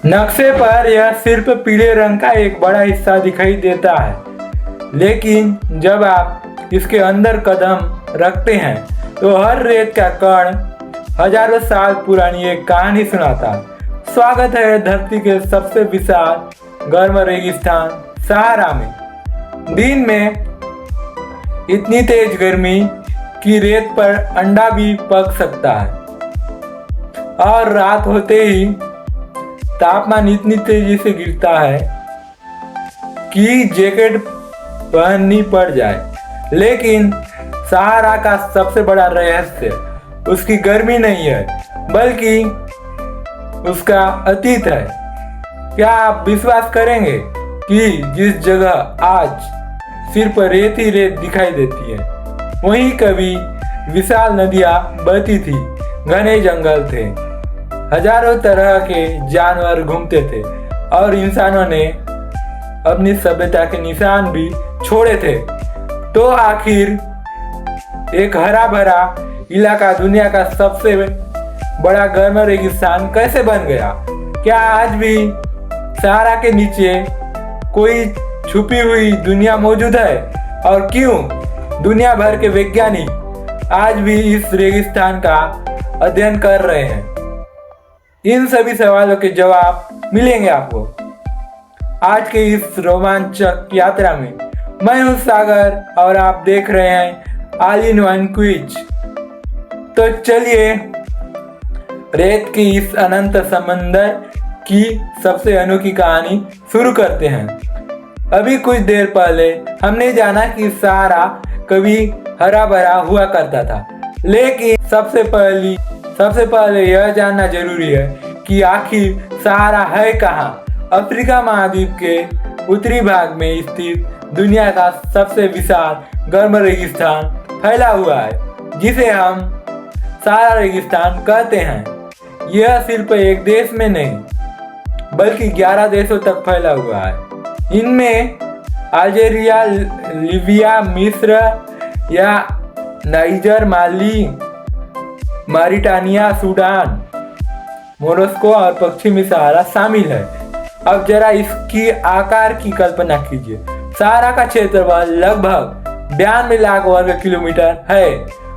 नक्शे पर यह सिर्फ पीले रंग का एक बड़ा हिस्सा दिखाई देता है, लेकिन जब आप इसके अंदर कदम रखते हैं तो हर रेत का कण हजारों साल पुरानी एक कहानी सुनाता है। स्वागत है धरती के सबसे विशाल गर्म रेगिस्तान सहारा में। दिन में इतनी तेज गर्मी कि रेत पर अंडा भी पक सकता है, और रात होते ही तापमान इतनी तेजी से गिरता है कि जैकेट पहननी पड़ जाए। लेकिन सहारा का सबसे बड़ा रहस्य उसकी गर्मी नहीं है, बल्कि उसका अतीत है। क्या आप विश्वास करेंगे कि जिस जगह आज सिर्फ रेत ही रेत दिखाई देती है, वहीं कभी विशाल नदियां बहती थी, घने जंगल थे, हजारों तरह के जानवर घूमते थे और इंसानों ने अपनी सभ्यता के निशान भी छोड़े थे। तो आखिर एक हरा भरा इलाका दुनिया का सबसे बड़ा गर्म रेगिस्तान कैसे बन गया? क्या आज भी सहारा के नीचे कोई छुपी हुई दुनिया मौजूद है? और क्यों दुनिया भर के वैज्ञानिक आज भी इस रेगिस्तान का अध्ययन कर रहे हैं? इन सभी सवालों के जवाब मिलेंगे आपको आज के इस रोमांचक यात्रा में। मैं हूं सागर और आप देख रहे हैं ऑल इन वन क्विज। तो चलिए रेत की इस अनंत समंदर की सबसे अनोखी कहानी शुरू करते हैं। अभी कुछ देर पहले हमने जाना कि सहारा कभी हरा भरा हुआ करता था, लेकिन सबसे पहले यह जानना जरूरी है कि आखिर सहारा है कहाँ। अफ्रीका महाद्वीप के उत्तरी भाग में स्थित दुनिया का सबसे विशाल गर्म रेगिस्तान फैला हुआ है, जिसे हम सहारा रेगिस्तान कहते हैं। यह सिर्फ एक देश में नहीं, बल्कि 11 देशों तक फैला हुआ है। इनमें अल्जीरिया, लीबिया, मिस्र या नाइजर, माली, मॉरिटानिया, सूडान, मोरक्को और पश्चिमी सहारा शामिल है। अब जरा इसकी आकार की कल्पना कीजिए। सहारा का क्षेत्रफल लगभग 92 लाख वर्ग किलोमीटर है।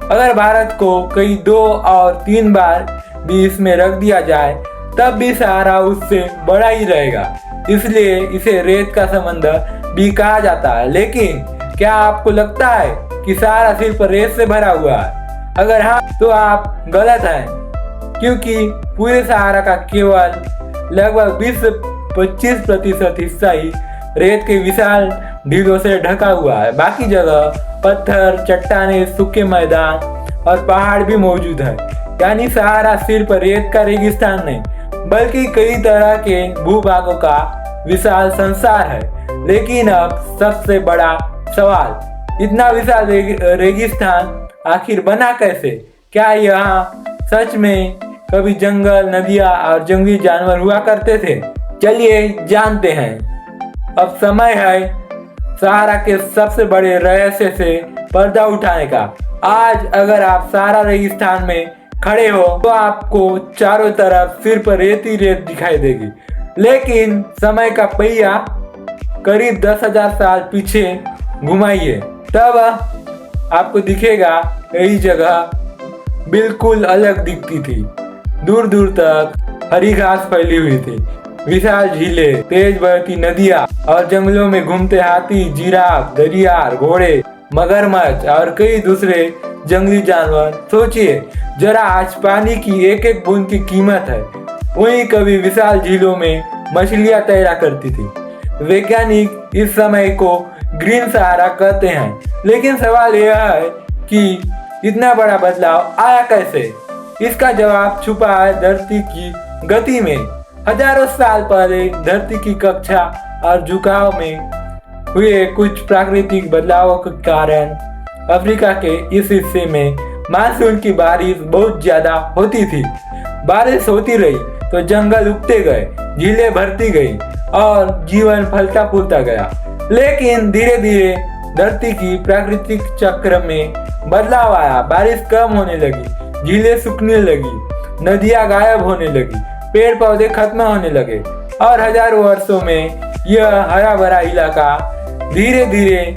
अगर भारत को कई 2 और 3 बार भी इसमें रख दिया जाए, तब भी सहारा उससे बड़ा ही रहेगा। इसलिए इसे रेत का समंदर भी कहा जाता है। लेकिन क्या आपको लगता है कि सहारा सिर्फ रेत से भरा हुआ है? अगर हाँ, तो आप गलत हैं, क्योंकि पूरे सहारा का केवल लगभग 20-25% हिस्सा ही रेत के विशाल ढीलों से ढका हुआ है। बाकी जगह पत्थर, चट्टानें, सूखे मैदान और पहाड़ भी मौजूद है। यानी सहारा सिर्फ रेत का रेगिस्तान नहीं, बल्कि कई तरह के भूभागों का विशाल संसार है। लेकिन अब सबसे बड़ा सवाल, इतना विशाल रेगिस्तान आखिर बना कैसे? क्या यहाँ सच में कभी जंगल, नदियाँ और जंगली जानवर हुआ करते थे? चलिए जानते हैं। अब समय है सहारा के सबसे बड़े रहस्य से पर्दा उठाने का। आज अगर आप सहारा रेगिस्तान में खड़े हो तो आपको चारों तरफ सिर्फ रेत ही रेत दिखाई देगी। लेकिन समय का पहिया करीब 10,000 साल पीछे घुमाइए, तब आपको दिखेगा यही जगह बिल्कुल अलग दिखती थी। दूर दूर तक हरी घास फैली हुई थी, विशाल झीलें, तेज बहती नदियाँ और जंगलों में घूमते हाथी, जिराफ, घड़ियाल, घोड़े, मगरमच्छ और कई दूसरे जंगली जानवर। सोचिए जरा, आज पानी की एक एक बूंद की कीमत है। वहीं कभी विशाल झीलों में मछलियां तैरा करती थी। वैज्ञानिक इस समय को ग्रीन सहारा कहते हैं। लेकिन सवाल यह है कि इतना बड़ा बदलाव आया कैसे? इसका जवाब छुपा है धरती की गति में। हजारों साल पहले धरती की कक्षा और झुकाव में हुए कुछ प्राकृतिक बदलावों के कारण अफ्रीका के इस हिस्से में मानसून की बारिश बहुत ज्यादा होती थी। बारिश होती रही तो जंगल उगते गए, झीलें भरती गई और जीवन फलता फूलता गया। लेकिन धीरे धीरे धरती की प्राकृतिक चक्र में बदलाव आया। बारिश कम होने लगी, झीलें सूखने लगी, नदियां गायब होने लगी पेड़ पौधे खत्म होने लगे और हजारों वर्षों में यह हरा भरा इलाका धीरे धीरे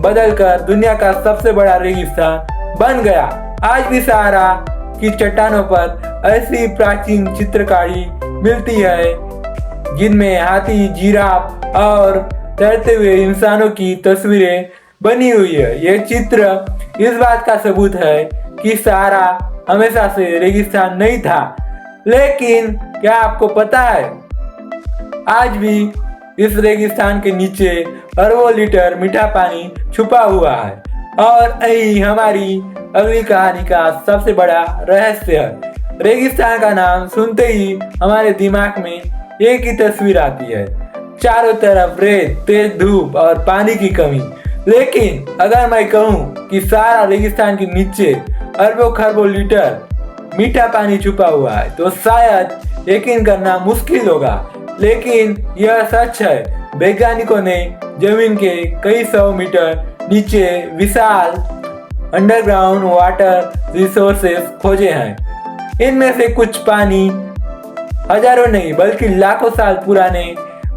बदलकर दुनिया का सबसे बड़ा रेगिस्तान बन गया। आज भी सहारा की चट्टानों पर ऐसी प्राचीन चित्रकारी मिलती है जिनमें हाथी, जिराफ और तैरते हुए इंसानों की तस्वीरें बनी हुई है। यह चित्र इस बात का सबूत है कि सहारा हमेशा से रेगिस्तान नहीं था। लेकिन क्या आपको पता है, आज भी इस रेगिस्तान के नीचे अरबों लीटर मीठा पानी छुपा हुआ है और यही हमारी अगली कहानी का सबसे बड़ा रहस्य है। रेगिस्तान का नाम सुनते ही हमारे दिमाग में एक ही तस्वीर आती है, चारों तरफ रेत, तेज धूप और पानी की कमी। लेकिन अगर मैं कहूँ कि सारा रेगिस्तान के नीचे अरबों खरबों लीटर मीठा पानी छुपा हुआ है तो शायद यकीन करना मुश्किल होगा, लेकिन यह सच है। वैज्ञानिकों ने जमीन के कई सौ मीटर नीचे विशाल अंडरग्राउंड वाटर रिसोर्सेस खोजे हैं। इनमें से कुछ पानी हजारों नहीं बल्कि लाखों साल पुराने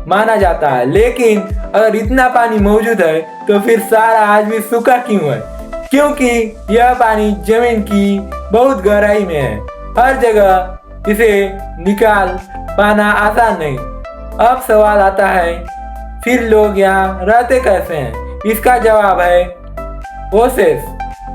माना जाता है। लेकिन अगर इतना पानी मौजूद है तो फिर सारा आज भी सूखा क्यों है? क्योंकि यह पानी जमीन की बहुत गहराई में है, हर जगह इसे निकाल पाना आसान नहीं। अब सवाल आता है, फिर लोग यहाँ रहते कैसे हैं? इसका जवाब है ओसेस।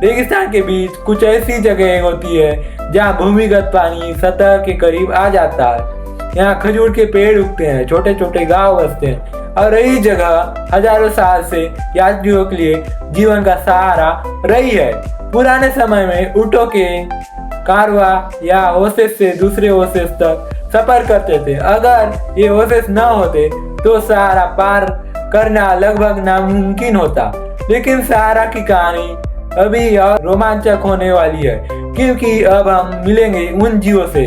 रेगिस्तान के बीच कुछ ऐसी जगह होती है जहाँ भूमिगत पानी सतह के करीब आ जाता है। यहाँ खजूर के पेड़ उगते हैं, छोटे छोटे गांव बसते हैं और यही जगह हजारों साल से यात्रियों के लिए जीवन का सहारा रही है। पुराने समय में ऊँटों के कारवा या ओसेस से दूसरे ओसेस तक सफर करते थे। अगर ये ओसेस न होते तो सहारा पार करना लगभग नामुमकिन होता। लेकिन सहारा की कहानी अभी और रोमांचक होने वाली है, क्योंकि अब हम मिलेंगे उन जीवों से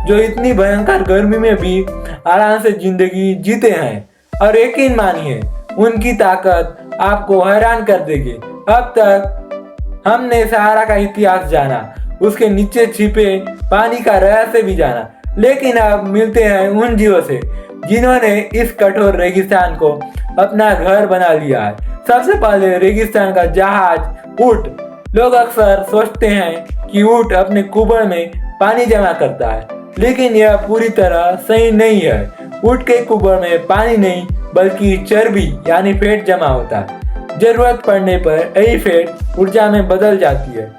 जो इतनी भयंकर गर्मी में भी आराम से जिंदगी जीते हैं। और यकीन मानिए, उनकी ताकत आपको हैरान कर देगी। अब तक हमने सहारा का इतिहास जाना, उसके नीचे छिपे पानी का रहस्य भी जाना, लेकिन अब मिलते हैं उन जीवों से जिन्होंने इस कठोर रेगिस्तान को अपना घर बना लिया है। सबसे पहले रेगिस्तान का जहाज ऊँट। लोग अक्सर सोचते हैं कि ऊँट अपने कुबड़ में पानी जमा करता है, लेकिन यह पूरी तरह सही नहीं है। ऊँट के कुबड़ में पानी नहीं बल्कि चर्बी यानी फैट जमा होता है। जरूरत पड़ने पर यही फैट ऊर्जा में बदल जाती है,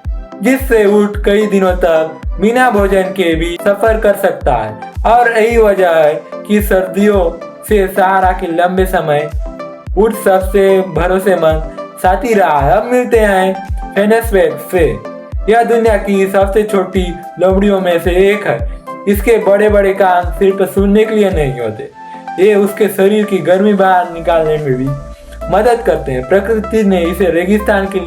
जिससे ऊँट कई दिनों तक बिना भोजन के भी सफर कर सकता है। और यही वजह है कि सर्दियों से सहारा के लंबे समय ऊँट सबसे भरोसेमंद साथी रहा है। अब मिलते हैं फेनेसवेग से। यह दुनिया की सबसे छोटी लोमड़ियों में से एक है। इसके बड़े बड़े कान सिर्फ सुनने के लिए नहीं होते, ये उसके शरीर की गर्मी बाहर निकालने में भी मदद करते हैं। प्रकृति ने इसे रेगिस्तान के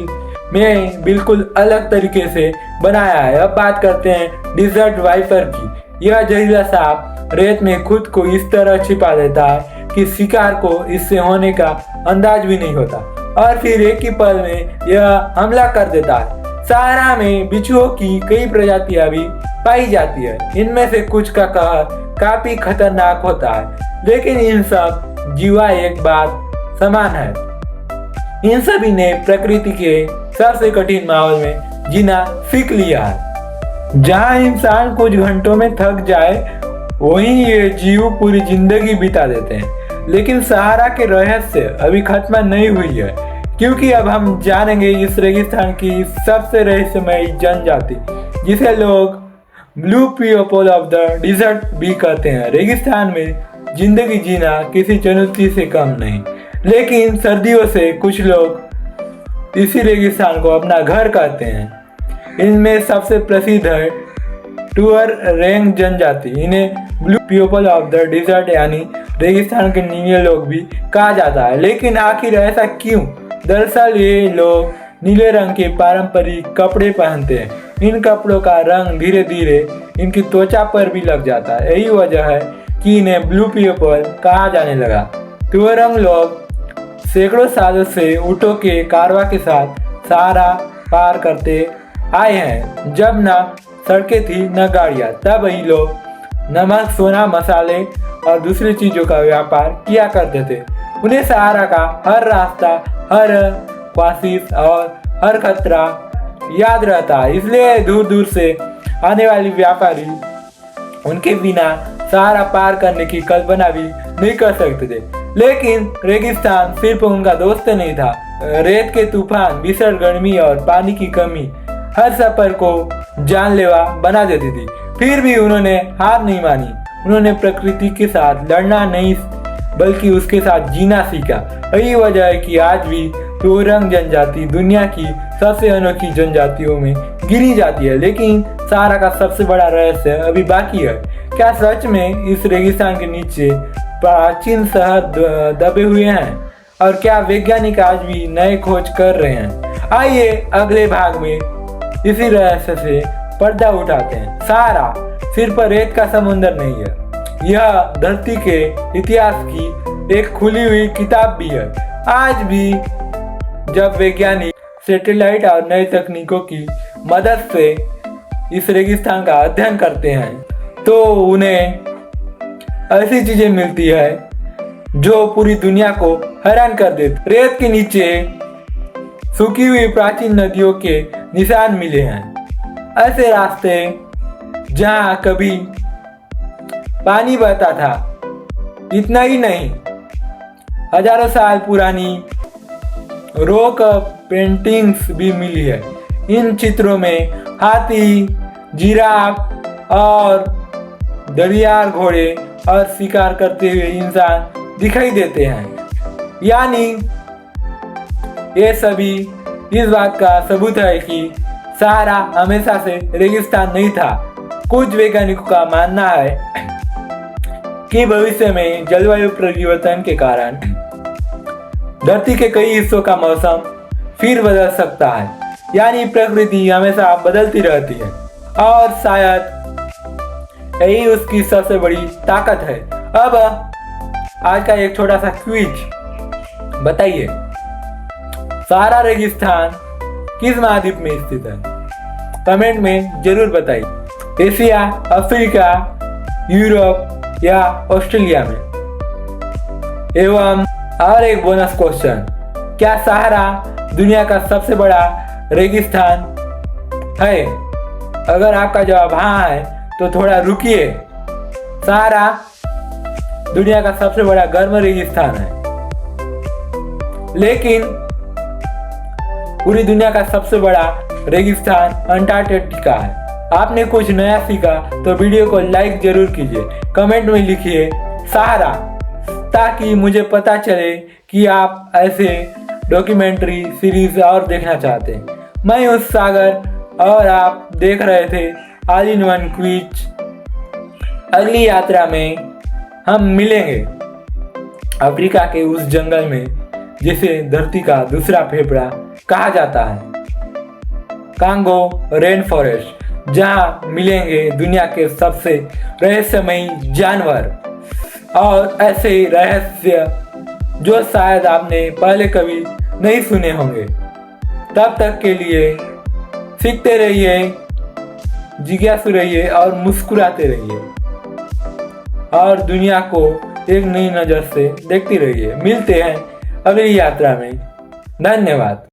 में बिल्कुल अलग तरीके से बनाया है। अब बात करते हैं डिजर्ट वाइपर की। यह जहरीला सांप रेत में खुद को इस तरह छिपा देता है कि शिकार को इससे होने का अंदाज भी नहीं होता और फिर एक ही पल में यह हमला कर देता है। सहारा में बिच्छुओं की कई प्रजातियां भी पाई जाती है। इनमें से कुछ का कहर काफी खतरनाक होता है, लेकिन इन सब जीवा एक बात समान है, इन सभी ने प्रकृति के सबसे कठिन माहौल में जीना सीख लिया है। जहाँ इंसान कुछ घंटों में थक जाए, वहीं ये जीव पूरी जिंदगी बिता देते हैं। लेकिन सहारा के रहस्य अभी खत्म नहीं हुई है, क्योंकि अब हम जानेंगे इस रेगिस्तान की सबसे रहस्यमयी जनजाति, जिसे लोग blue people of the dessert भी कहते हैं। रेगिस्तान में जिंदगी जीना किसी चुनौती से कम नहीं, लेकिन सर्दियों से कुछ लोग इसी रेगिस्तान को अपना घर कहते हैं। इनमें सबसे प्रसिद्ध है टूअर रेंग जनजाति। इन्हें blue people of the dessert यानी रेगिस्तान के नीले लोग भी कहा जाता है। लेकिन आखिर ऐसा क्यों? दरअसल ये लोग नीले रंग के पारंपरिक कपड़े पहनते हैं। इन कपड़ों का रंग धीरे धीरे इनकी त्वचा पर भी लग जाता है। यही वजह है कि इन्हें ब्लू पीपल कहा जाने लगा। टूअरंग लोग सैकड़ों सालों से ऊँटों के कारवा के साथ सहारा पार करते आए हैं। जब न सड़कें थी न गाड़ियाँ, तब वही लोग नमक, सोना, मसाले और दूसरी चीजों का व्यापार किया करते थे। उन्हें सहारा का हर रास्ता, हर क्वासिस और हर खतरा याद रहता, इसलिए दूर दूर से आने वाले व्यापारी उनके बिना सहारा पार करने की कल्पना भी नहीं कर सकते थे। लेकिन रेगिस्तान सिर्फ उनका दोस्त नहीं था। रेत के तूफान, भीषण गर्मी और पानी की कमी हर सफर को जानलेवा बना देती थी। फिर भी उन्होंने हार नहीं मानी। उन्होंने प्रकृति के साथ लड़ना नहीं बल्कि उसके साथ जीना सीखा। यही वजह है कि आज भी तोरंग जनजाति दुनिया की सबसे अनोखी जनजातियों में गिनी जाती है। लेकिन सहारा का सबसे बड़ा रहस्य अभी बाकी है। क्या सच में इस रेगिस्तान के नीचे प्राचीन शहर दबे हुए हैं? और क्या वैज्ञानिक आज भी नए खोज कर रहे हैं? आइए अगले भाग में इसी रहस्य से पर्दा उठाते हैं। सहारा सिर्फ रेत का समुंदर नहीं है, यह धरती के इतिहास की एक खुली हुई किताब भी है। आज भी जब वैज्ञानिक सैटेलाइट और नई तकनीकों की मदद से इस रेगिस्तान का अध्ययन करते हैं तो उन्हें ऐसी चीजें मिलती है जो पूरी दुनिया को हैरान कर देती। रेत के नीचे सूखी हुई प्राचीन नदियों के निशान मिले हैं, ऐसे रास्ते जहां कभी पानी बहता था। इतना ही नहीं, हजारों साल पुरानी रॉक पेंटिंग्स भी मिली है। इन चित्रों में हाथी, जिराफ और दरियार घोड़े और शिकार करते हुए इंसान दिखाई देते हैं। यानी ये सभी इस बात का सबूत है कि सहारा हमेशा से रेगिस्तान नहीं था। कुछ वैज्ञानिकों का मानना है कि भविष्य में जलवायु परिवर्तन के कारण धरती के कई हिस्सों का मौसम फिर बदल सकता है। यानी प्रकृति हमेशा बदलती रहती है और शायद यही उसकी सबसे बड़ी ताकत है। अब आज का एक छोटा सा क्विज, बताइए सहारा रेगिस्तान किस महाद्वीप में स्थित है? कमेंट में जरूर बताइए। एशिया, अफ्रीका, यूरोप या ऑस्ट्रेलिया में? एवं और एक बोनस क्वेश्चन, क्या सहारा दुनिया का सबसे बड़ा रेगिस्तान है? अगर आपका जवाब हाँ है तो थोड़ा रुकिए। सहारा दुनिया का सबसे बड़ा गर्म रेगिस्तान है, लेकिन पूरी दुनिया का सबसे बड़ा रेगिस्तान अंटार्कटिका है। आपने कुछ नया सीखा तो वीडियो को लाइक जरूर कीजिए। कमेंट में लिखिए सहारा, ताकि मुझे पता चले कि आप ऐसे डॉक्यूमेंट्री सीरीज और देखना चाहते हैं। मैं हूं सागर और आप देख रहे थे ऑल इन वन क्विज। अगली यात्रा में हम मिलेंगे अफ्रीका के उस जंगल में जिसे धरती का दूसरा फेफड़ा कहा जाता है, कांगो रेन फॉरेस्ट, जहां मिलेंगे दुनिया के सबसे रहस्यमयी जानवर और ऐसे रहस्य जो शायद आपने पहले कभी नहीं सुने होंगे। तब तक के लिए सीखते रहिए, जिज्ञासु रहिए और मुस्कुराते रहिए और दुनिया को एक नई नज़र से देखती रहिए। मिलते हैं अगली यात्रा में। धन्यवाद।